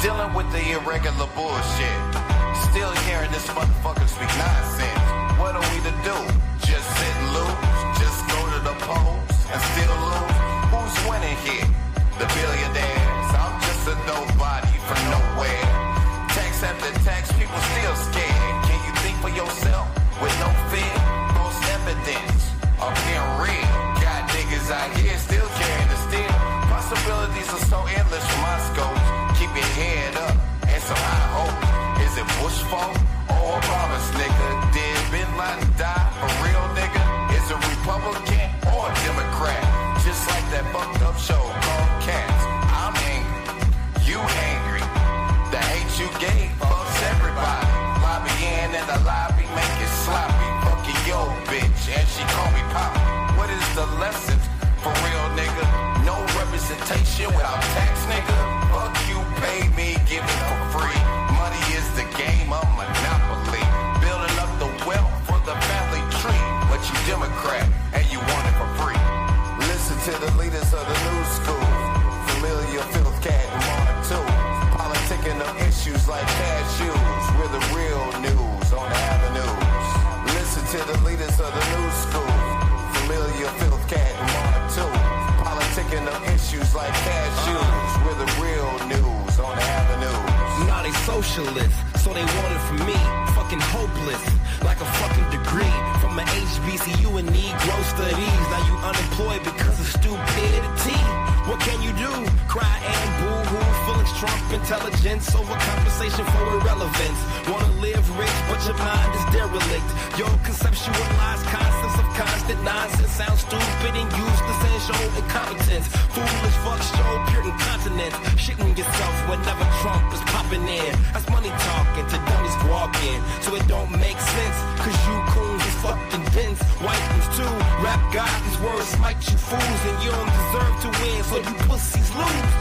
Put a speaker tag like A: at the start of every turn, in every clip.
A: Dealing with the irregular bullshit. Still hearing this motherfucker speak nonsense. What are we to do? Just sit and lose? Just go to the polls and still lose? Who's winning here? The billionaires. I'm just a nobody from nowhere. Tax after tax, people still scared. Can you think for yourself with no fear? False evidence appearing real. Got niggas out here still carrying the steel. Possibilities are so endless from my scope. Keep your head up and some high hope. Is it Bush fault or Obama's nigga? Did Bin Laden die for real, nigga? Is it Republican or Democrat? Just like that fucked up show called CANT. I'm angry, you angry. The hate you gave fucks everybody. Lobbying in the lobby, make it sloppy. Fucking yo bitch, and she call me Pop. What is the lesson for real, nigga? No representation without tax, nigga. Fuck you, pay me, give it for free. Money is the game of monopoly. Building up the wealth for the family tree. But you Democrat, and you want it for free. Listen to the leaders of the new school. Familiar filth cat and Mark too. Politicking of issues like cashews. We're the real news on the avenues. Listen to the leaders of the new school. Familiar filth cat and Mark too. Politicking of issues like cashews. We're the real news on the avenues.
B: Now they socialists, so they want it from me. Fucking hopeless, like a fucking degree from an HBCU and Negro studies. Now you unemployed because of stupidity. What can you do? Cry and boo-hoo, feelings trump intelligence over compensation for irrelevance. Wanna live rich, but your mind is derelict. Your conceptualized concepts of constant nonsense sound stupid and useless and show incompetence. Foolish fuck show pure incontinence. Shitting yourself whenever Trump is popping in. That's money talking to dummies walking. So it don't make sense, cause you coons is fucking dense. White ones too, rap God, these words smite you fools. And you don't deserve to win, so you pussies lose.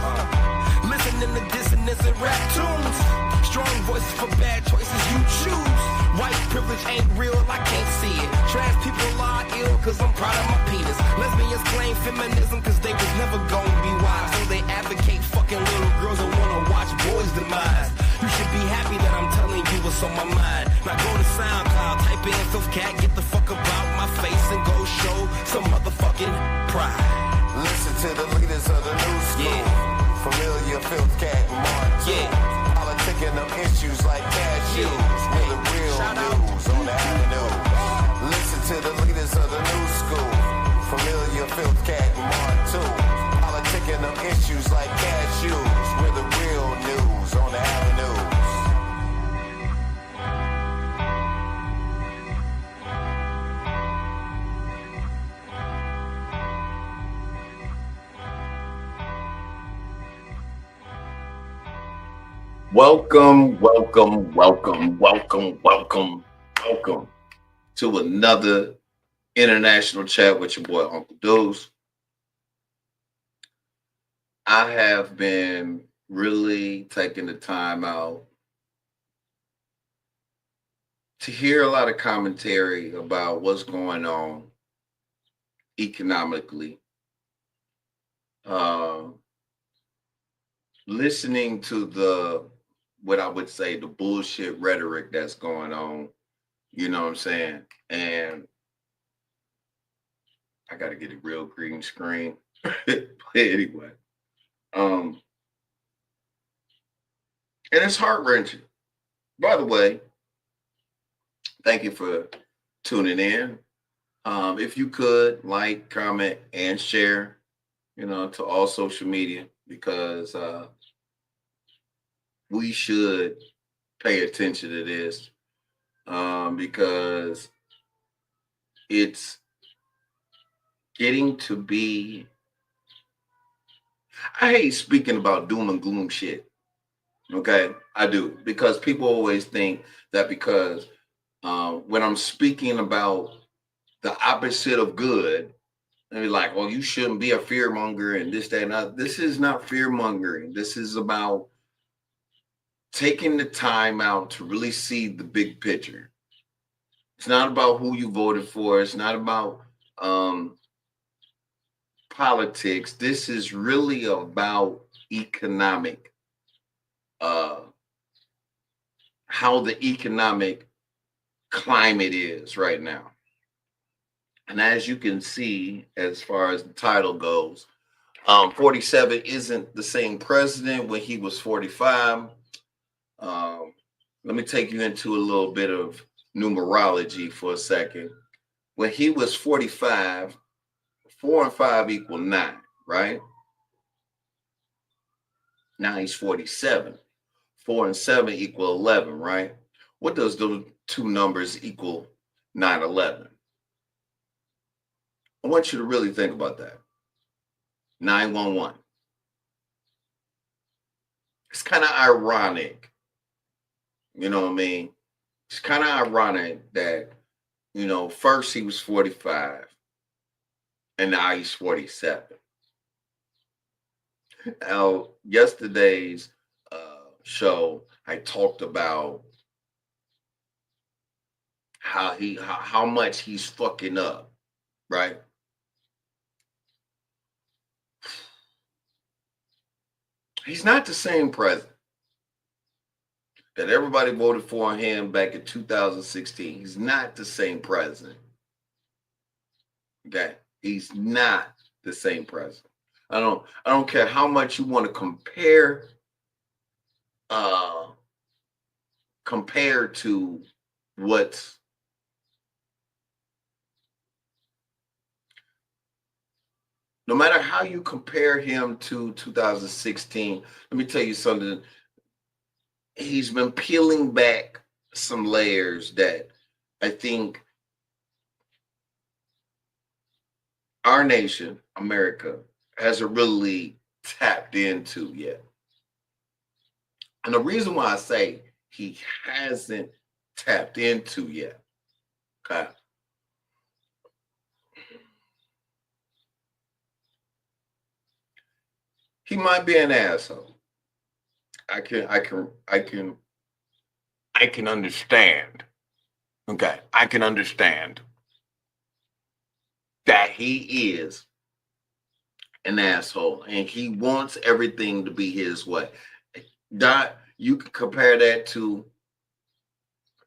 B: Listening to dissonance and rap tunes. Strong voices for bad choices you choose. White privilege ain't real, I can't see it. Trans people are ill, cause I'm proud of my penis. Lesbians claim feminism, cause they was never gonna be wise. So they advocate fucking little girls and wanna watch boys' demise. You should be happy that I'm telling you what's on my mind. Now go to SoundCloud, type in Filth Cat, get the fuck about my face and go show some motherfucking pride.
A: Listen to the leaders of the new school. Familiar filth cat and Mark too. Politicking of issues like cashews. We're the real news on the avenue. Listen to the leaders of the new school. Familiar filth cat and Mark too. Politicking of issues like cashews. We're the real news on the avenues.
C: Welcome to another international chat with your boy Uncle Deuce. I have been really taking the time out to hear a lot of commentary about what's going on economically. Listening to what I would say the bullshit rhetoric that's going on, you know what I'm saying? And I got to get a real green screen. But anyway, and it's heart-wrenching. By the way, thank you for tuning in. If you could like, comment, and share, to all social media, because we should pay attention to this, because it's getting to be, I hate speaking about doom and gloom shit. Okay, I do, because people always think that because when I'm speaking about the opposite of good, and be like, well, you shouldn't be a fear monger and this, that, and that. This is not fear mongering. This is about taking the time out to really see the big picture. It's not about who you voted for. It's not about politics. This is really about economic how the economic climate is right now. And as you can see, as far as the title goes, 47 isn't the same president when he was 45. Let me take you into a little bit of numerology for a second. When he was 45, 4 and 5 equal 9, right? Now he's 47. 4 and 7 equal 11, right? What does those two numbers equal 9, 11? I want you to really think about that. 911. It's kind of ironic. You know what I mean? It's kind of ironic that, first he was 45 and now he's 47. Now, yesterday's show, I talked about how much he's fucking up, right? He's not the same president that everybody voted for him back in 2016. He's not the same president. Okay? He's not the same president. I don't care how much you want to compare to what's no matter how you compare him to 2016, let me tell you something. He's been peeling back some layers that I think our nation, America, hasn't really tapped into yet. And the reason why I say he hasn't tapped into yet, okay? He might be an asshole. I can understand. Okay, I can understand that he is an asshole and he wants everything to be his way. Dot, you can compare that to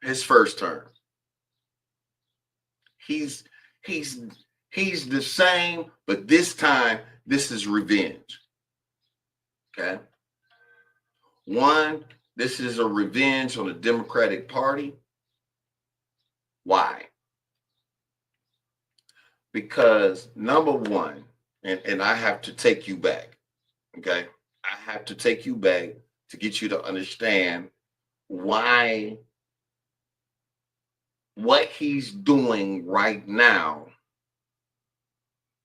C: his first term. He's the same, but this time this is revenge. Okay. One, this is a revenge on the Democratic Party. Why? Because number one, and I have to take you back. Okay. I have to take you back to get you to understand why what he's doing right now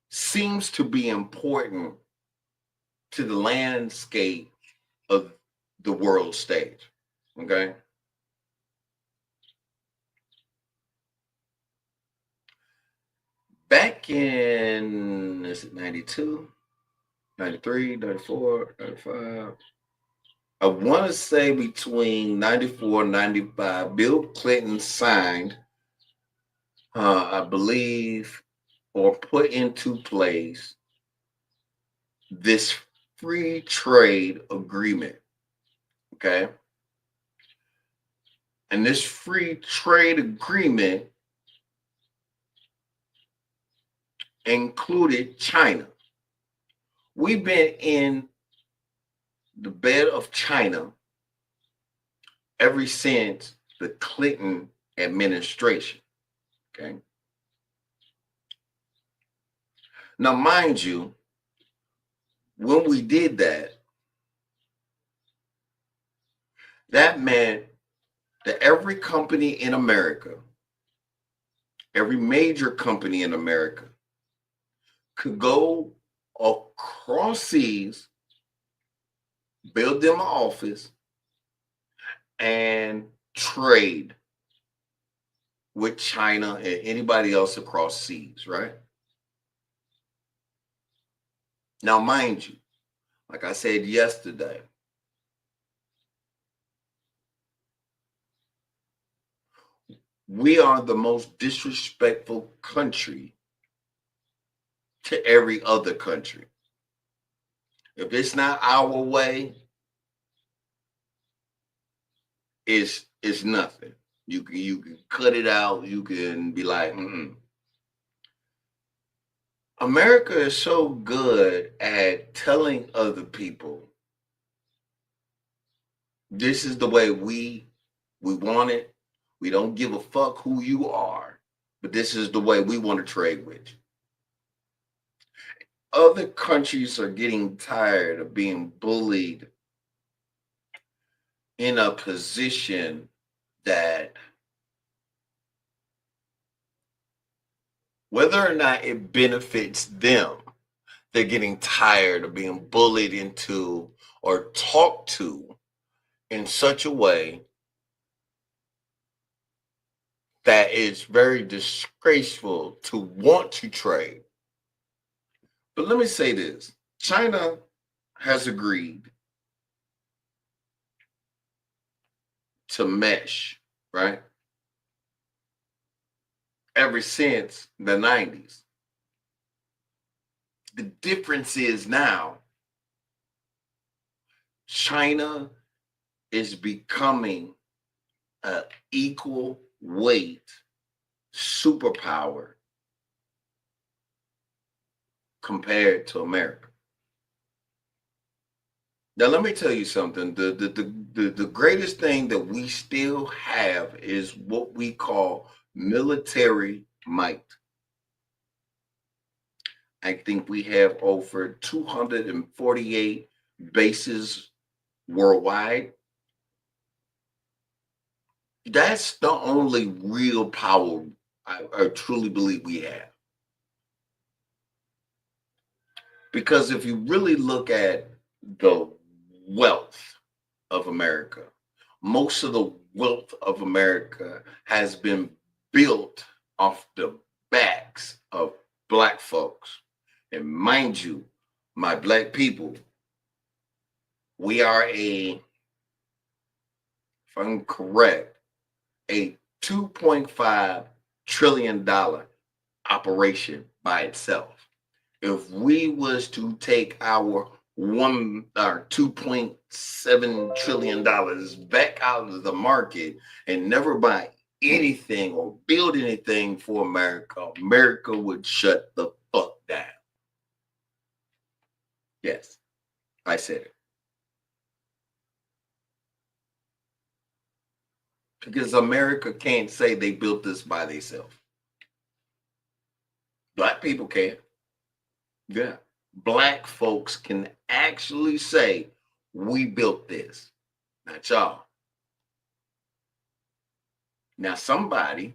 C: seems to be important to the landscape of the world stage. Okay. Back in, is it 92, 93, 94, 95? I want to say between 94 and 95, Bill Clinton signed, I believe, or put into place this free trade agreement. Okay. And this free trade agreement included China. We've been in the bed of China ever since the Clinton administration. Okay. Now, mind you, when we did that, that meant that every company in America, every major company in America, could go across seas, build them an office, and trade with China and anybody else across seas, right? Now, mind you, like I said yesterday, we are the most disrespectful country to every other country. If it's not our way, is nothing. You can cut it out. You can be like, America is so good at telling other people this is the way we want it. We don't give a fuck who you are, but this is the way we want to trade with you. Other countries are getting tired of being bullied in a position that whether or not it benefits them, they're getting tired of being bullied into or talked to in such a way that is very disgraceful to want to trade. But let me say this. China has agreed to mesh, right? Ever since the 90s. The difference is now China is becoming an equal weight superpower compared to America. Now, let me tell you something. The greatest thing that we still have is what we call military might. I think we have over 248 bases worldwide. That's the only real power I truly believe we have. Because if you really look at the wealth of America, most of the wealth of America has been built off the backs of Black folks. And mind you, my Black people, we are if I'm correct, a $2.5 trillion operation by itself. If we was to take our $2.7 trillion back out of the market and never buy anything or build anything for America, America would shut the fuck down. Yes, I said it. Because America can't say they built this by themselves. Black people can. Yeah. Black folks can actually say, we built this, not y'all. Now, somebody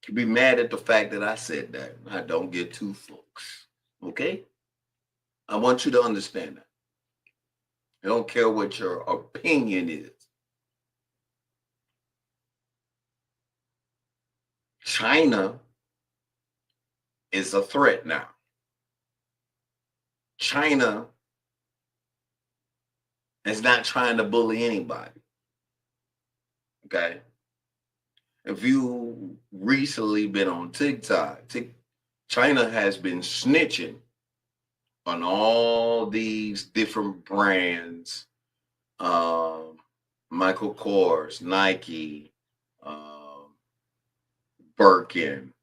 C: could be mad at the fact that I said that. I don't get two folks. Okay? I want you to understand that. I don't care what your opinion is. China is a threat now. China is not trying to bully anybody. Okay? If you recently been on TikTok, China has been snitching on all these different brands, Michael Kors, Nike, Birkin,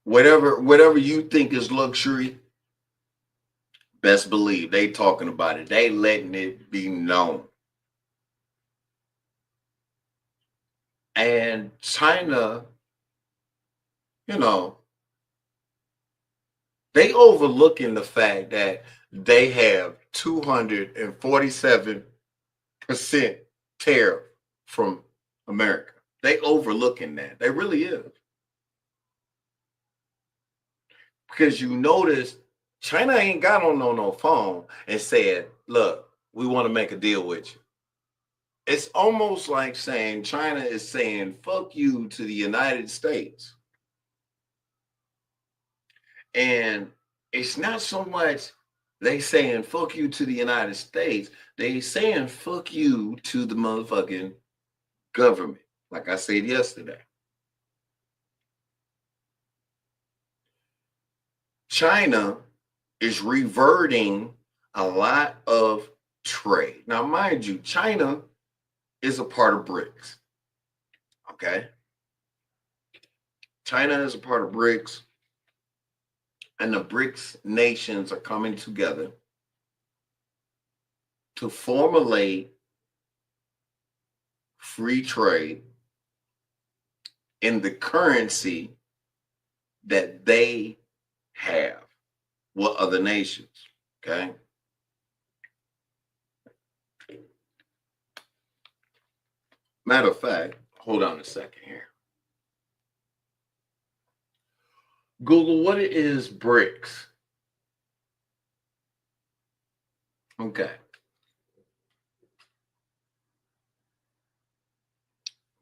C: whatever you think is luxury, best believe they talking about it. They letting it be known. And China, they overlooking the fact that they have 247% tariff from America. They overlooking that. They really is. Because you notice China ain't got on no phone and said, look, we want to make a deal with you. It's almost like saying China is saying, fuck you to the United States. And it's not so much they saying fuck you to the United States. They saying fuck you to the motherfucking government. Like I said yesterday. China is reverting a lot of trade. Now, mind you, China is a part of BRICS. Okay. China is a part of BRICS, and the BRICS nations are coming together to formulate free trade in the currency that they have with other nations. Okay. Matter of fact, hold on a second here. Google, what is BRICS? Okay.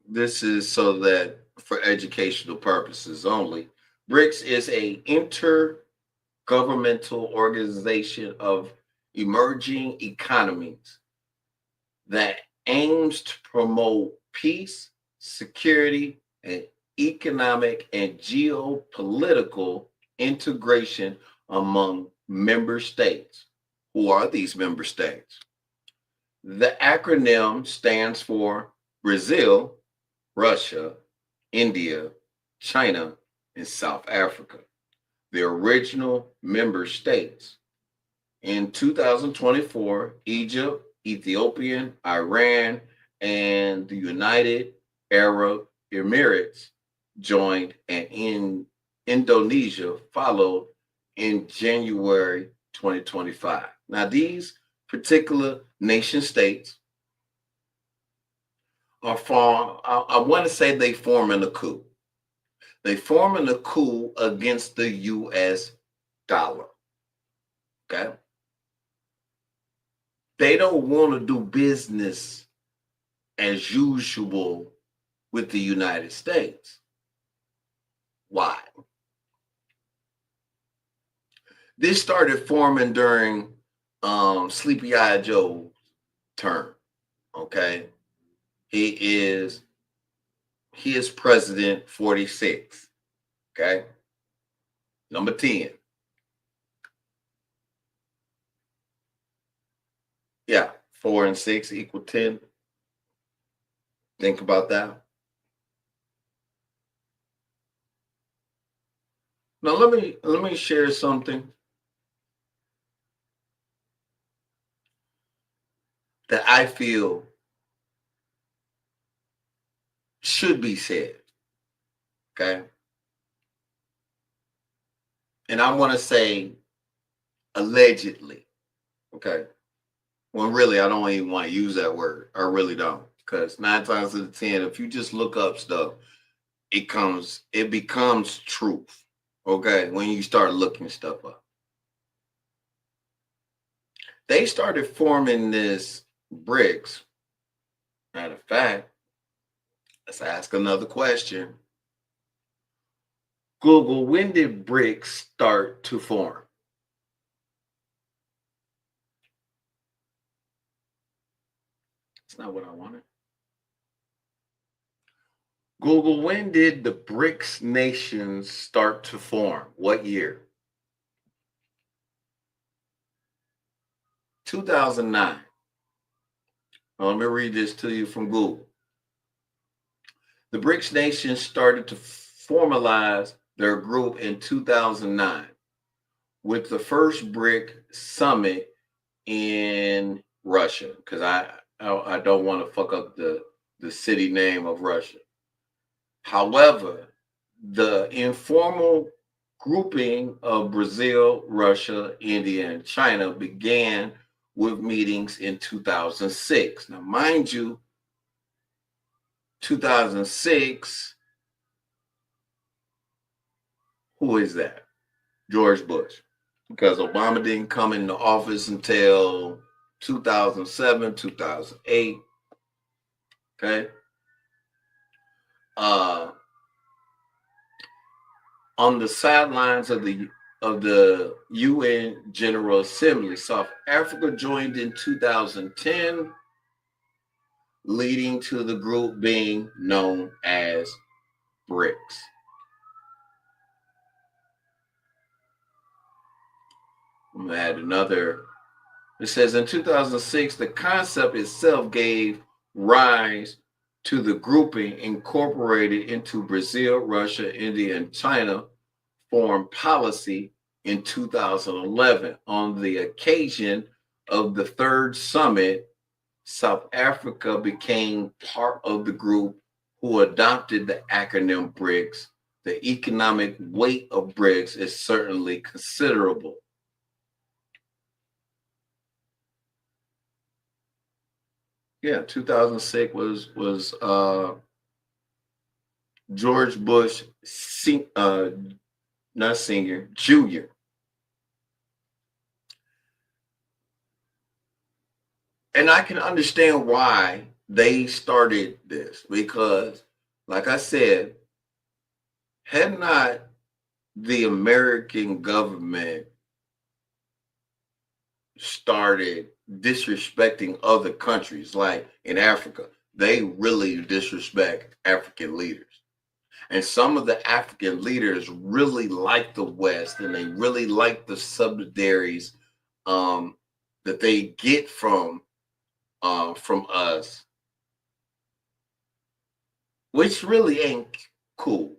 C: This is so that for educational purposes only. BRICS is a intergovernmental organization of emerging economies that aims to promote peace, security, and economic and geopolitical integration among member states. Who are these member states? The acronym stands for Brazil, Russia, India, China, and South Africa, the original member states. In 2024, Egypt, Ethiopia, Iran, and the United Arab Emirates joined, and in Indonesia followed in January 2025. Now, these particular nation states are I want to say they form in a coup. They form in a coup against the US dollar. Okay. They don't want to do business as usual with the United States. Why? This started forming during Sleepy Eye Joe's term. Okay. He is president 46. Okay. Number 10. Yeah, 4 and 6 equal 10. Think about that. Now let me share something that I feel should be said. Okay. And I want to say allegedly. Okay. When really I don't even want to use that word. I really don't. Because 9 times out of 10, if you just look up stuff, it becomes truth. Okay. When you start looking stuff up. They started forming this BRICS. Matter of fact, let's ask another question. Google, when did BRICS start to form? That's not what I wanted. Google, when did the BRICS nations start to form? What year? 2009. Now, let me read this to you from Google. The BRICS nations started to formalize their group in 2009 with the first BRIC summit in Russia, because I don't want to fuck up the city name of Russia. However, the informal grouping of Brazil, Russia, India, and China began with meetings in 2006. Now, mind you, 2006, who is that? George Bush. Because Obama didn't come into office until 2007, 2008. Okay. On the sidelines of the UN General Assembly, South Africa joined in 2010, leading to the group being known as BRICS. I'm going to add another. It says in 2006, the concept itself gave rise to the grouping incorporated into Brazil, Russia, India, and China foreign policy in 2011. On the occasion of the third summit, South Africa became part of the group who adopted the acronym BRICS. The economic weight of BRICS is certainly considerable. Yeah, 2006 was George Bush, not senior, junior. And I can understand why they started this because, like I said, had not the American government started disrespecting other countries, like in Africa, they really disrespect African leaders. And some of the African leaders really like the West and they really like the subsidiaries that they get from us, which really ain't cool.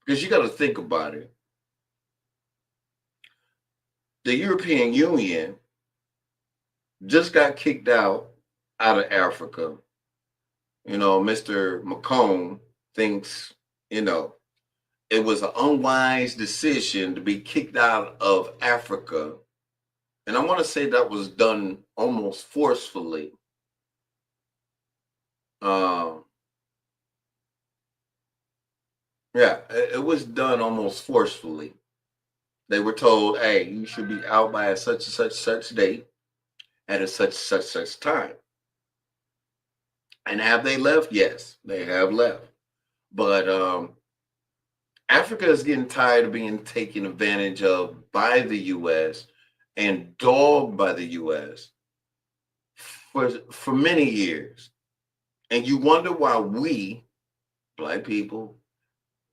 C: Because you got to think about it. The European Union just got kicked out of Africa. You know, Mr. Macron thinks, you know, it was an unwise decision to be kicked out of Africa. And I want to say that was done almost forcefully. Yeah, it was done almost forcefully. They were told, hey, you should be out by a such and such date at a such time. And have they left? Yes, they have left. But Africa is getting tired of being taken advantage of by the U.S. and dogged by the U.S. for many years. And you wonder why we, Black people,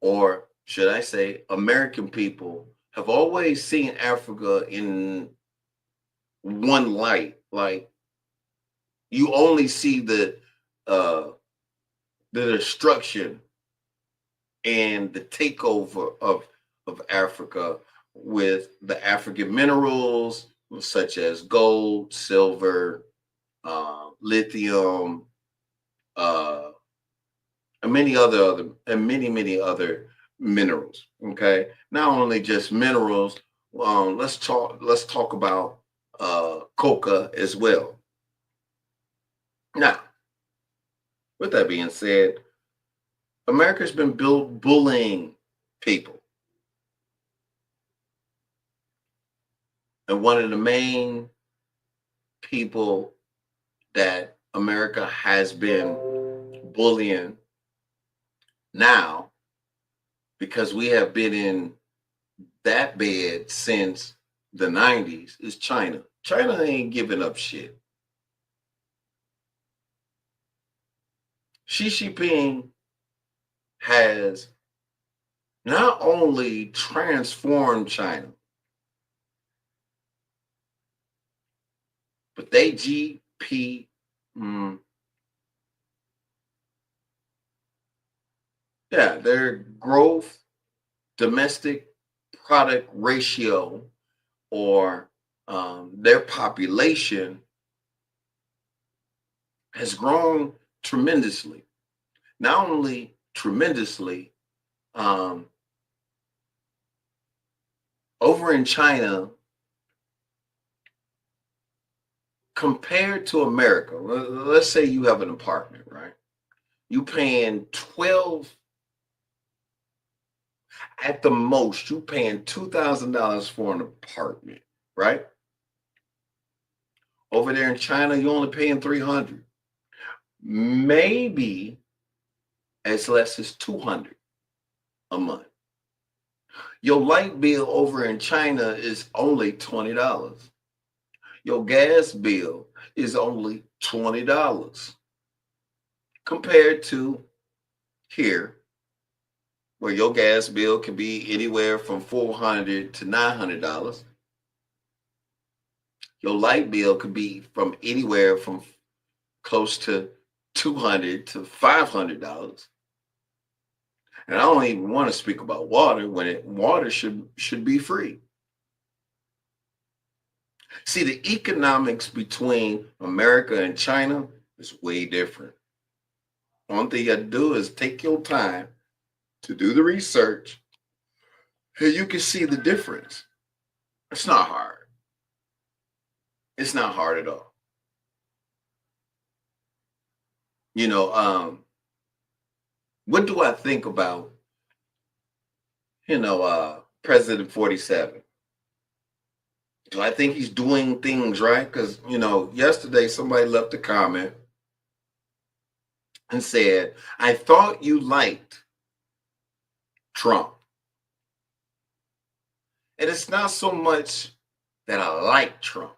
C: or should I say American people, have always seen Africa in one light. Like, you only see the destruction and the takeover of Africa with the African minerals such as gold, silver, lithium, and many other minerals. Okay, not only just minerals. Let's talk about coca as well. Now, with that being said, America's been bullying people. And one of the main people that America has been bullying now, because we have been in that bed since the 90s, is China. China ain't giving up shit. Xi Jinping has not only transformed China, but they their growth domestic product ratio, or their population, has grown tremendously. Not only tremendously, over in China, compared to America, let's say you have an apartment, right? You paying 12, at the most, you paying $2,000 for an apartment, right? Over there in China, you're only paying 300, maybe as less as 200 a month. Your light bill over in China is only $20. Your gas bill is only $20 compared to here, where your gas bill can be anywhere from $400 to $900. Your light bill could be from anywhere from close to $200 to $500. And I don't even want to speak about water when water should be free. See, the economics between America and China is way different. One thing you have to do is take your time to do the research, and you can see the difference. It's not hard. It's not hard at all. You know, what do I think about, President 47? Do I think he's doing things right? Because, yesterday somebody left a comment and said, I thought you liked Trump. And it's not so much that I like Trump.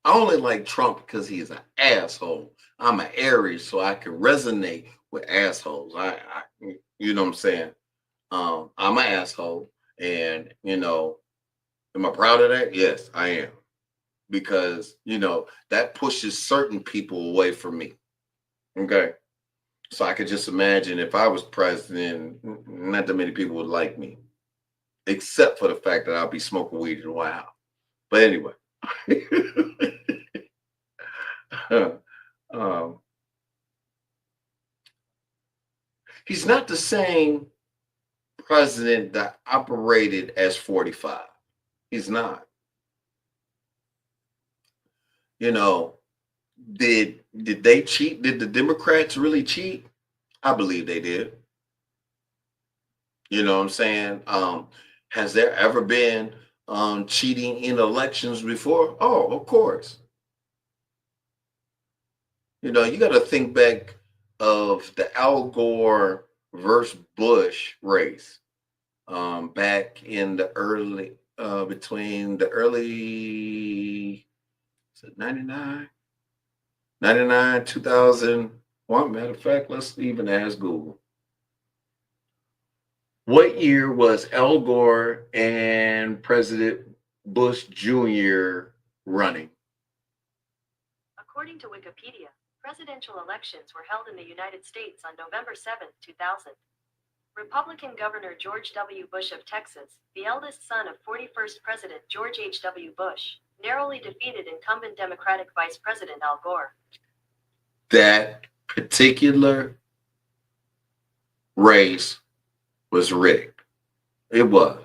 C: I only like Trump because he's an asshole. I'm an Aries, so I can resonate with assholes. You know what I'm saying? I'm an asshole, and am I proud of that? Yes, I am, because that pushes certain people away from me. Okay, so I could just imagine if I was president, not that many people would like me, except for the fact that I'll be smoking weed in the White House. But anyway. He's not the same president that operated as 45. He's not. Did they cheat? Did the Democrats really cheat? I believe they did. You know what I'm saying? Has there ever been cheating in elections before? Oh, of course. You got to think back of the Al Gore versus Bush race back in the early, between the early, is it 99? 99, 2001. Matter of fact, let's even ask Google. What year was Al Gore and President Bush Jr. running?
D: According to Wikipedia, presidential elections were held in the United States on November 7, 2000. Republican Governor George W. Bush of Texas, the eldest son of 41st President George H.W. Bush, narrowly defeated incumbent Democratic Vice President Al Gore.
C: That particular race was rigged. It was.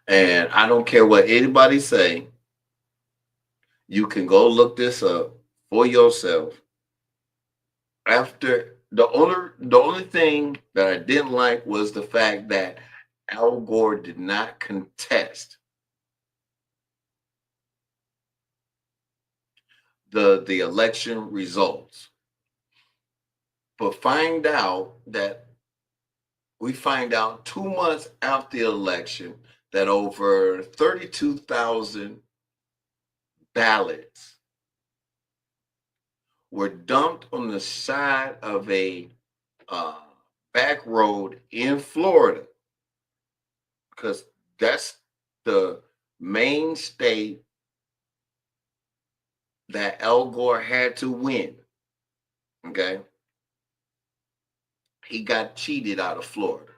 C: And I don't care what anybody say. You can go look this up for yourself. After the only thing that I didn't like was the fact that Al Gore did not contest the election results. But we find out 2 months after the election that over 32,000 ballots were dumped on the side of a back road in Florida, because that's the main state that Al Gore had to win. Okay. He got cheated out of Florida.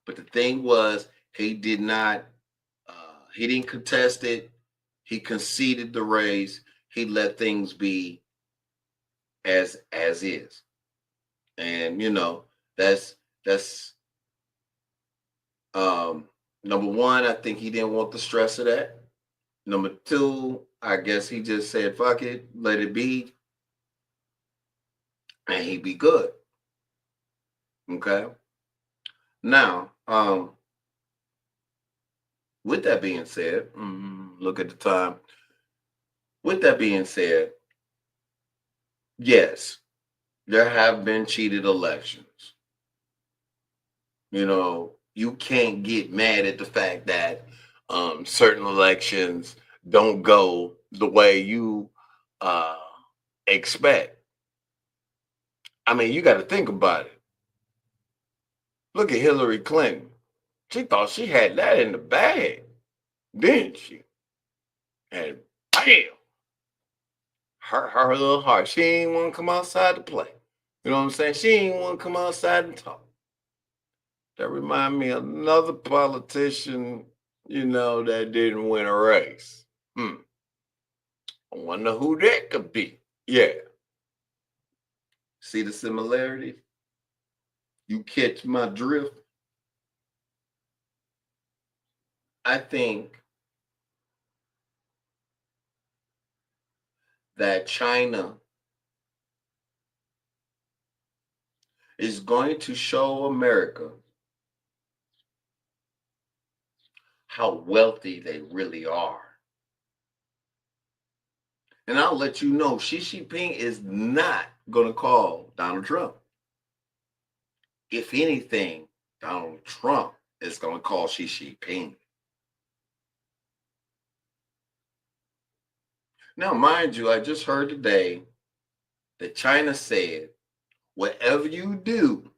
C: But the thing was, he didn't contest it. He conceded the race. He let things be as is. And that's number one. I think he didn't want the stress of that. Number two, I guess he just said fuck it, let it be, and he'd be good. Okay. Now, with that being said, look at the time. With that being said, yes, there have been cheated elections. You can't get mad at the fact that certain elections don't go the way you expect. I mean, you got to think about it. Look at Hillary Clinton. She thought she had that in the bag, didn't she? And bam, her little heart. She ain't want to come outside to play. You know what I'm saying? She ain't want to come outside and talk. That remind me of another politician, that didn't win a race. I wonder who that could be. Yeah. See the similarity? You catch my drift? I think that China is going to show America how wealthy they really are. And I'll let you know, Xi Jinping is not going to call Donald Trump. If anything, Donald Trump is going to call Xi Jinping. Now, mind you, I just heard today that China said, whatever you do,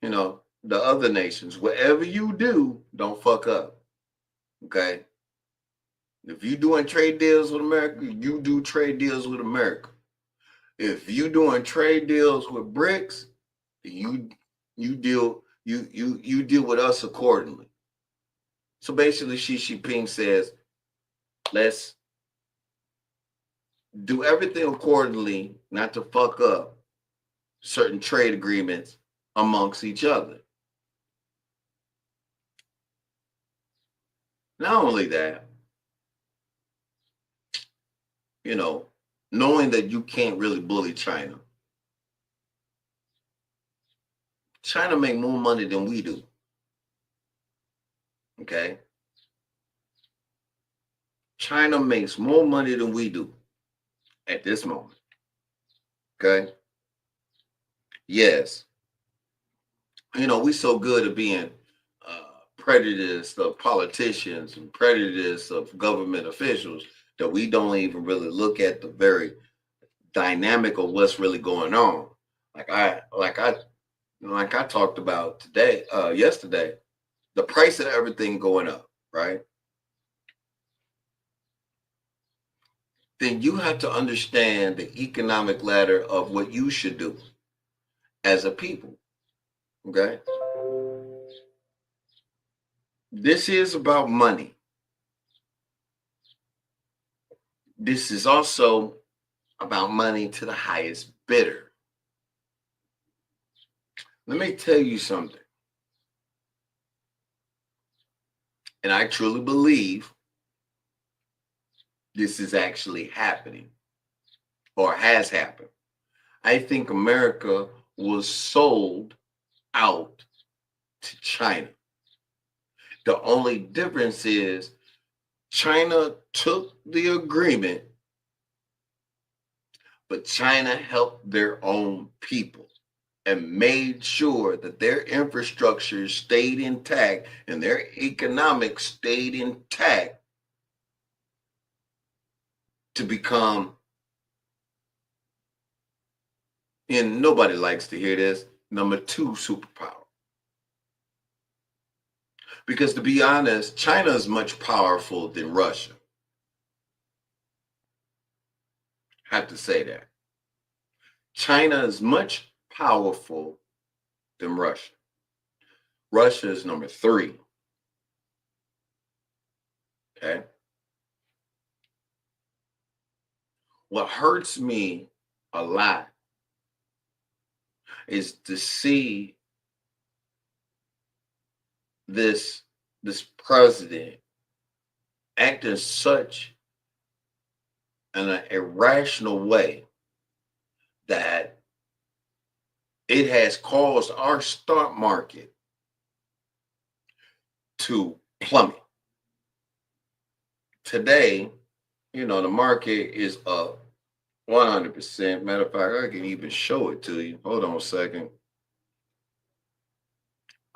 C: the other nations, whatever you do, don't fuck up. Okay? If you doing trade deals with America, you do trade deals with America. If you doing trade deals with BRICS, you deal with us accordingly. So basically, Xi Jinping says, let's do everything accordingly, not to fuck up certain trade agreements amongst each other. Not only that, knowing that you can't really bully China. China make more money than we do. Okay? China makes more money than we do at this moment. Okay? Yes. We so good at being prejudice of politicians and prejudice of government officials that we don't even really look at the very dynamic of what's really going on. Like I talked about yesterday, the price of everything going up, right? Then you have to understand the economic ladder of what you should do as a people. Okay? This is about money. This is also about money to the highest bidder. Let me tell you something. And I truly believe this is actually happening or has happened. I think America was sold out to China. The only difference is China took the agreement, but China helped their own people and made sure that their infrastructure stayed intact and their economics stayed intact to become, and nobody likes to hear this, number 2 superpower. Because to be honest, China is much powerful than Russia. I have to say that. China is much powerful than Russia. Russia is number 3. Okay? What hurts me a lot is to see this president act in such an irrational way that it has caused our stock market to plummet. Today, the market is up 100%. Matter of fact, I can even show it to you. Hold on a second.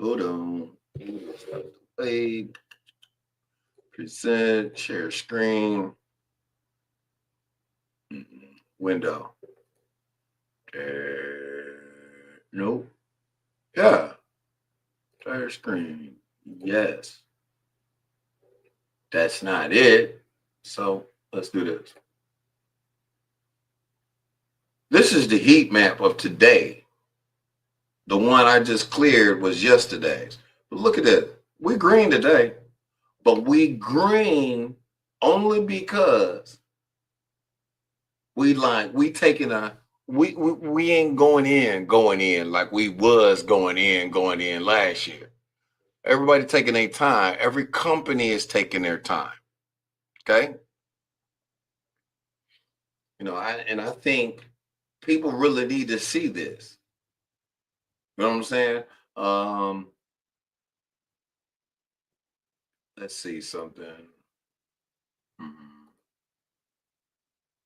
C: Hold on. Play, present, share screen, window. Nope. Yeah. Share screen. Yes. That's not it. So let's do this. This is the heat map of today. The one I just cleared was yesterday's. But look at that. We green today, but we green only because we taking a we ain't going in like we was going in last year. Everybody taking their time. Every company is taking their time. Okay. I think people really need to see this. You know what I'm saying? Um, let's see something. hmm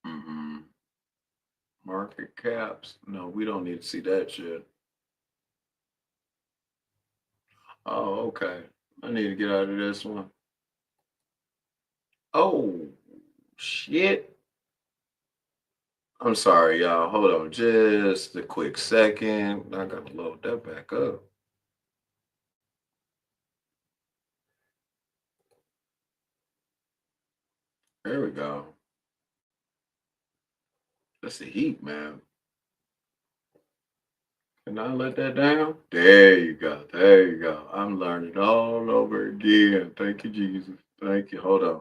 C: hmm Market caps. No, we don't need to see that shit. Oh, okay. I need to get out of this one. Oh, shit. I'm sorry, y'all. Hold on just a quick second. I gotta load that back up. There we go. That's the heat, man. Can I let that down? There you go. There you go. I'm learning all over again. Thank you, Jesus. Thank you. Hold on.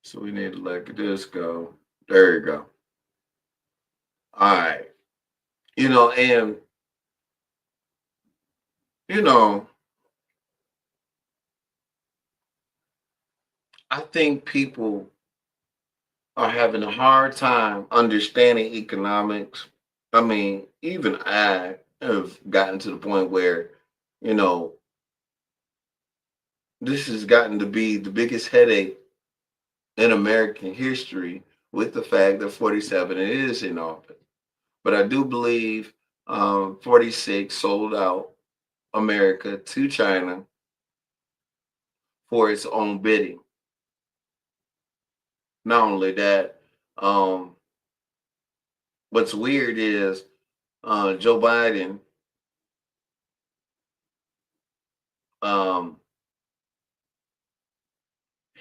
C: So we need to let this go. There you go. All right. And you know, I think people are having a hard time understanding economics. I mean, even I have gotten to the point where, you know, this has gotten to be the biggest headache in American history with the fact that 47 is in office. But I do believe 46 sold out America to China for its own bidding. Not only that, um, what's weird is Joe Biden um,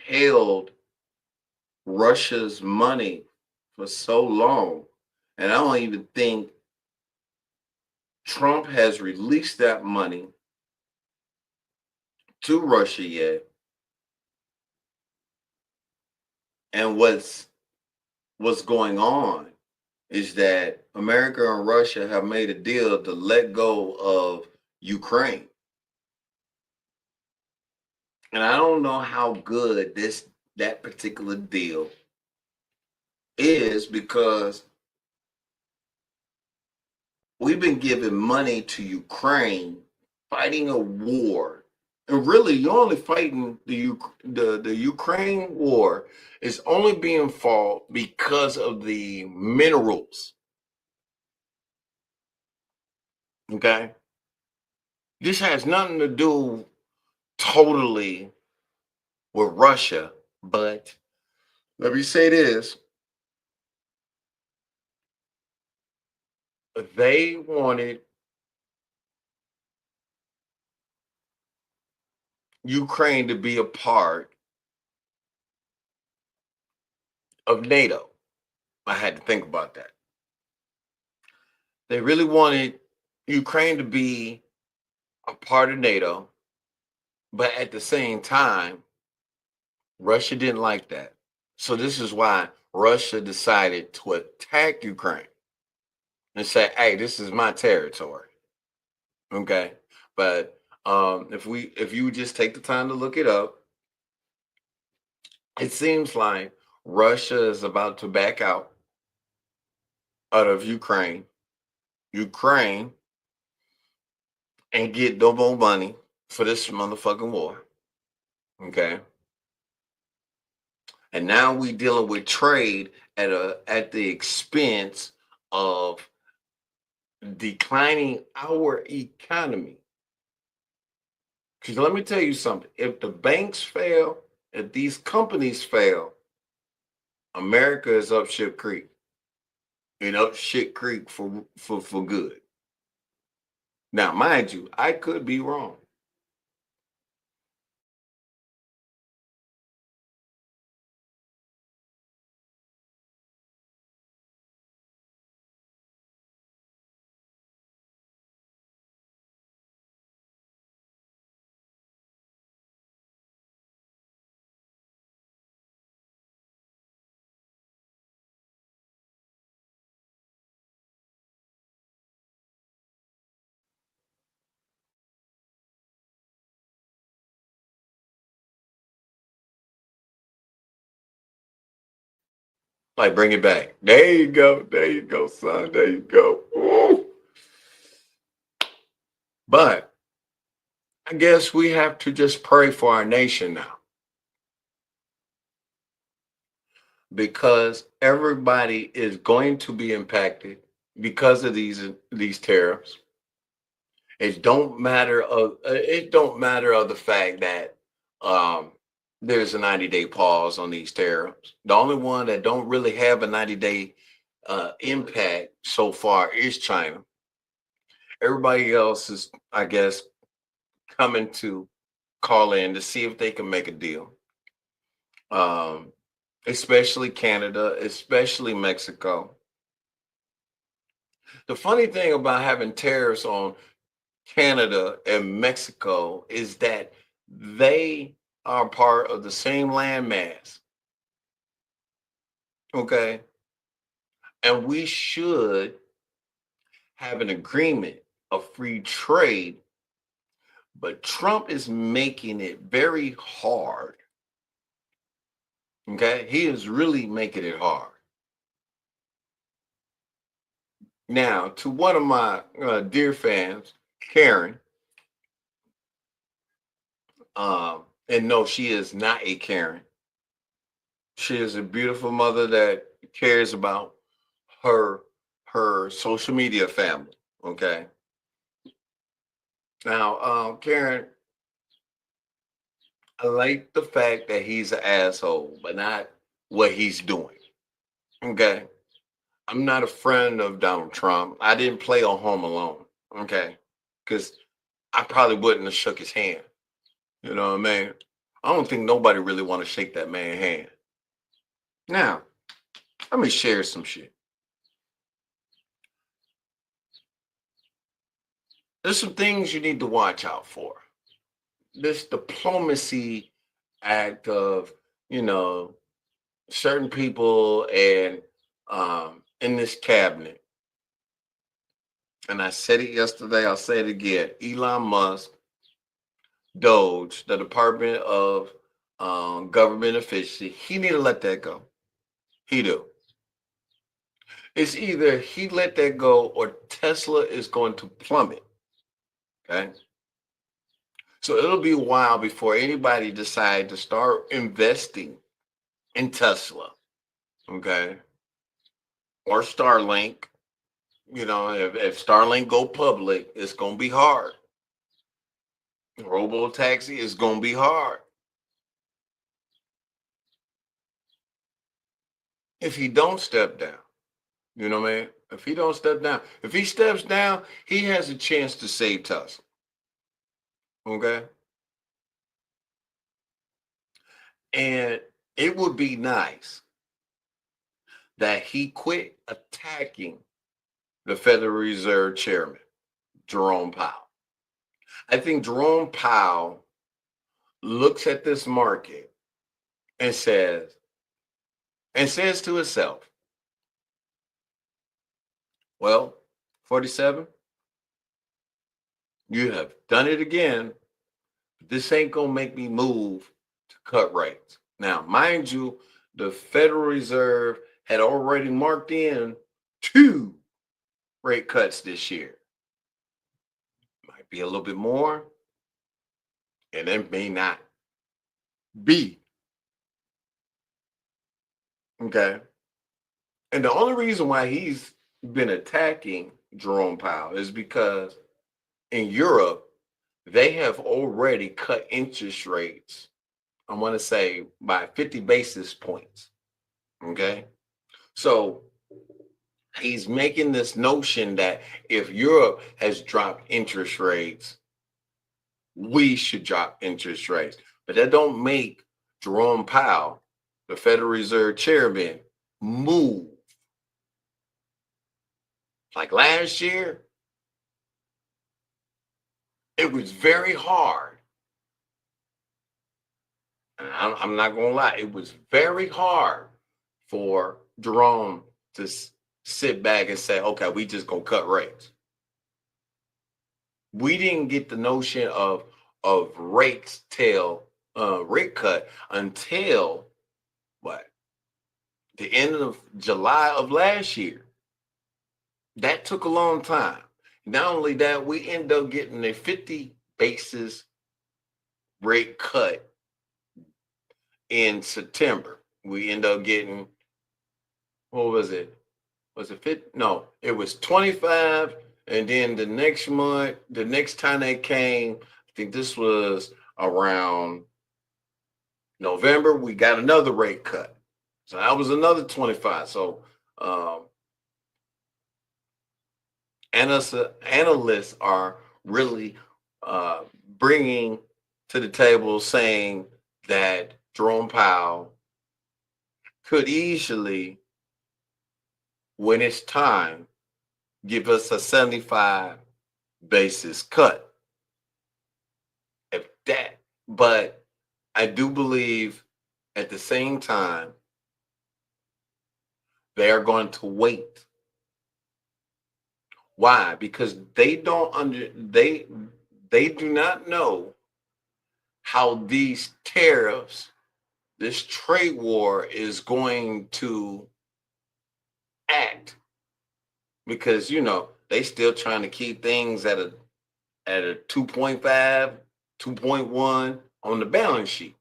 C: held Russia's money for so long. And I don't even think Trump has released that money to Russia yet. And what's going on is that America and Russia have made a deal to let go of Ukraine. And I don't know how good that particular deal is because we've been giving money to Ukraine, fighting a war, and really, you're only fighting the Ukraine war is only being fought because of the minerals. Okay, this has nothing to do totally with Russia, but let me say this: they wanted Ukraine to be a part of NATO. I had to think about that. They really wanted Ukraine to be a part of NATO, but at the same time, Russia didn't like that. So this is why Russia decided to attack Ukraine and say, "Hey, this is my territory." Okay, but if you just take the time to look it up, it seems like Russia is about to back out of Ukraine. Ukraine and get no more money for this motherfucking war. Okay. And now we dealing with trade at the expense of declining our economy. Because let me tell you something. If the banks fail, if these companies fail, America is up shit creek. And up shit creek for good. Now, mind you, I could be wrong. Like, bring it back. There you go. There you go, son. There you go. Ooh. But I guess we have to just pray for our nation now, because everybody is going to be impacted because of these tariffs. It don't matter of the fact that um, there's a 90-day pause on these tariffs. The only one that don't really have a 90-day impact so far is China. Everybody else is, I guess, coming to call in to see if they can make a deal. Um, Especially Canada, especially Mexico. The funny thing about having tariffs on Canada and Mexico is that they are part of the same landmass. Okay. And we should have an agreement of free trade, but Trump is making it very hard. Okay. He is really making it hard. Now, to one of my dear fans, Karen, and no, she is not a Karen. She is a beautiful mother that cares about her social media family. Okay. Now, Karen, I like the fact that he's an asshole, but not what he's doing. Okay. I'm not a friend of Donald Trump. I didn't play on Home Alone. Okay. Because I probably wouldn't have shook his hand. You know what I mean? I don't think nobody really want to shake that man's hand. Now, let me share some shit. There's some things you need to watch out for. This diplomacy act of, you know, certain people and in this cabinet. And I said it yesterday, I'll say it again. Elon Musk, Doge, the Department of Government Efficiency, he need to let that go. He do. It's either he let that go or Tesla is going to plummet. Okay. So it'll be a while before anybody decide to start investing in Tesla. Okay. Or Starlink. You know, if Starlink go public, it's gonna be hard. Robo taxi is gonna be hard. If he don't step down, you know what I mean? If he don't step down, if he steps down, he has a chance to save Tesla. Okay. And it would be nice that he quit attacking the Federal Reserve Chairman, Jerome Powell. I think Jerome Powell looks at this market and says to himself, well, 47, you have done it again. This ain't going to make me move to cut rates. Now, mind you, the Federal Reserve had already marked in 2 rate cuts this year. Might be a little bit more, and it may not be. Okay. And the only reason why he's been attacking Jerome Powell is because in Europe, they have already cut interest rates, I want to say by 50 basis points. Okay. So he's making this notion that if Europe has dropped interest rates, we should drop interest rates. But that don't make Jerome Powell, the Federal Reserve Chairman, move. Like last year, it was very hard. And I'm not going to lie. It was very hard for Jerome to sit back and say, okay, we just going to cut rates. We didn't get the notion of rate cut until what? the end of July of last year. That took a long time. Not only that, we end up getting a 50 basis rate cut in September. We end up getting, what was it? Was it 50? No, it was 25. And then the next month, the next time they came, I think this was around November, we got another rate cut. So that was another 25. So analysts are really bringing to the table saying that Jerome Powell could easily, when it's time, give us a 75 basis cut. If that, but I do believe at the same time they are going to wait. Why? Because they they do not know how these tariffs, this trade war is going to act. Because, you know, they still trying to keep things at a 2.5, 2.1 on the balance sheet.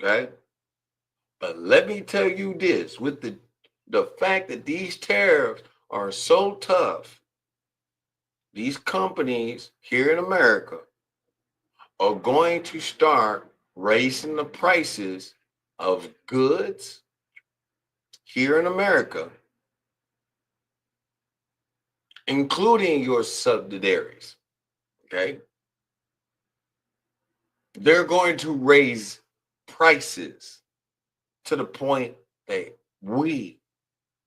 C: Okay? But let me tell you this, with the fact that these tariffs are so tough, these companies here in America are going to start raising the prices of goods here in America, including your subsidiaries, okay? They're going to raise prices to the point that we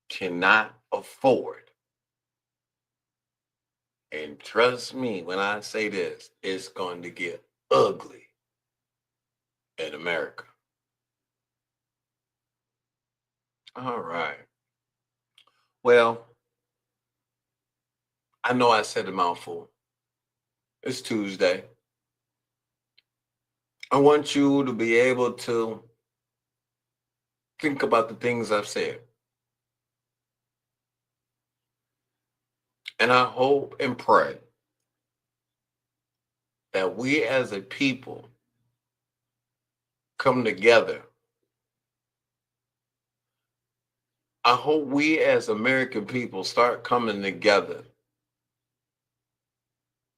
C: cannot afford. And trust me when I say this, it's going to get ugly in America. All right. Well, I know I said a mouthful. It's Tuesday. I want you to be able to think about the things I've said. And I hope and pray that we as a people come together. I hope we as American people start coming together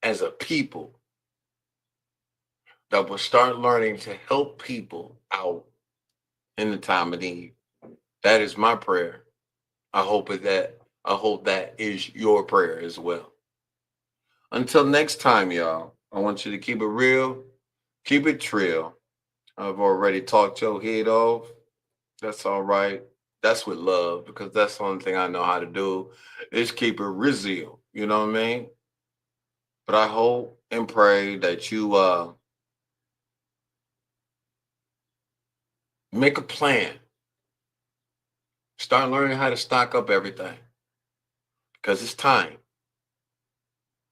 C: as a people that will start learning to help people out in the time of need. That is my prayer. I hope that is your prayer as well. Until next time, y'all, I want you to keep it real, keep it trill. I've already talked your head off. That's all right. That's with love, because that's the only thing I know how to do is keep it real. You know what I mean? But I hope and pray that you make a plan. Start learning how to stock up everything, because it's time.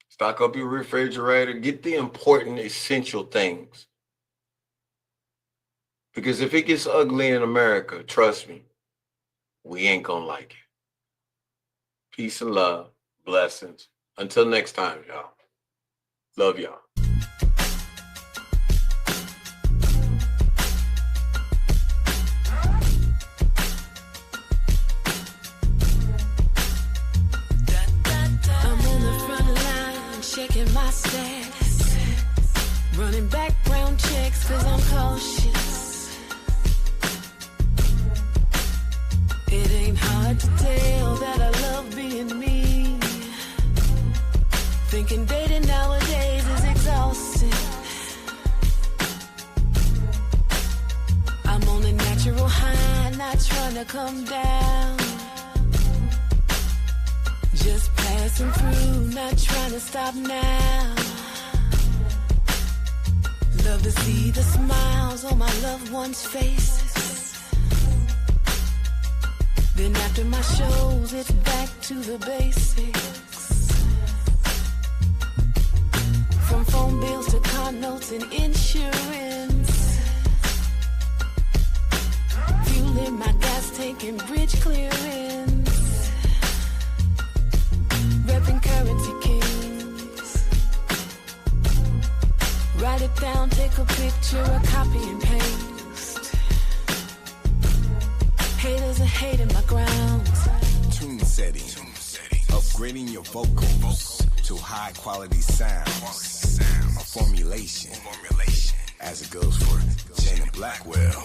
C: Stock up your refrigerator. Get the important, essential things. Because if it gets ugly in America, trust me, we ain't gonna like it. Peace and love. Blessings. Until next time, y'all. Love y'all.
E: Checking my stats, running background checks cause I'm cautious. It ain't hard to tell that I love being me. Thinking dating nowadays is exhausting. I'm on a natural high, not trying to come down. Just passing through, not trying to stop now. Love to see the smiles on my loved ones' faces. Then after my shows, it's back to the basics. From phone bills to car notes and insurance. Fueling my making bridge clearance, repping currency kings. Write it down, take a picture, a copy and paste. Haters are hating my grounds.
B: Tune setting, upgrading your vocals to high quality sounds. A formulation, as it goes for Jana Blackwell.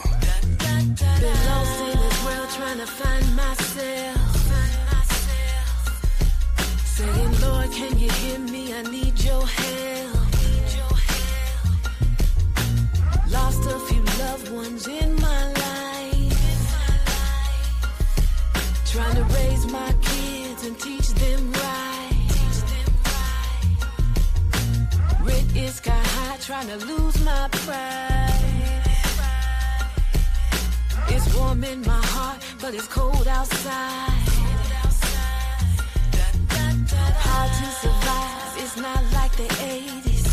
E: Been lost in this world trying to find myself. Saying, Lord, can you hear me? I need your help. Lost a few loved ones in my life. Trying to raise my kids and teach them right. Rent is sky high, trying to lose my pride. It's warm in my heart, but it's cold outside. Hard to survive, it's not like the 80s.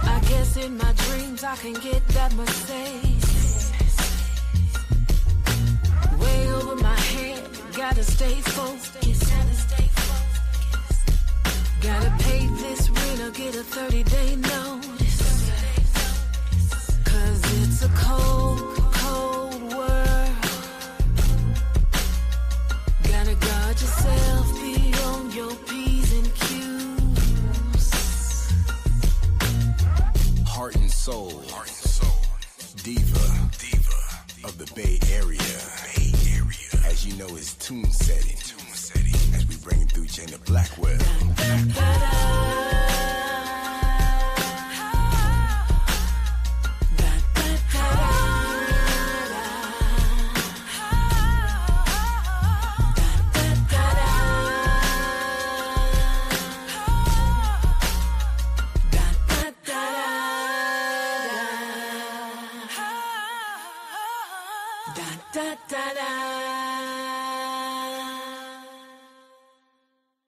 E: I guess in my dreams I can get that Mercedes. Way over my head, gotta stay focused. Gotta pay this rent or get a 30-day notice. Cause it's a cold, cold world. Gotta guard yourself, be on your P's and Q's.
B: Heart and soul, diva of the Bay Area. As you know, it's tune setting. As we bring it through Jana Blackwell.
E: Da, da, da.